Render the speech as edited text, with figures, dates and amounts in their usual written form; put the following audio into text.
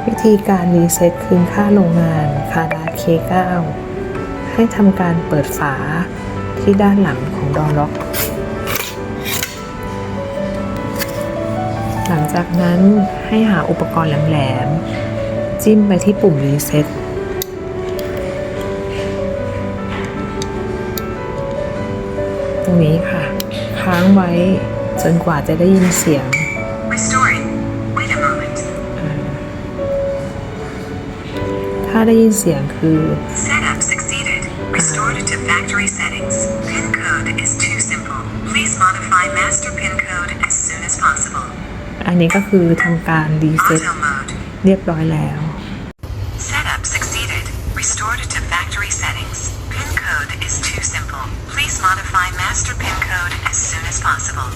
วิธีการรีเซ็ตคืนค่าโรงงาน Kaadas K9 ให้ทำการเปิดฝาที่ด้านหลังของดอร์ล็อกหลังจากนั้นให้หาอุปกรณ์แหลมๆจิ้มไปที่ปุ่มรีเซ็ตตรงนี้ค่ะค้างไว้จนกว่าจะได้ยินเสียงถ้าได้ยินเสียงคือ Setup succeeded. Restored to factory settings. Pin code is too simple. Please modify master pin code as soon as possible. อันนี้ก็คือทำการรีเซ็ต Auto mode. เรียบร้อยแล้ว Setup succeeded. Restored to factory settings. Pin code is too simple. Please modify master pin code as soon as possible.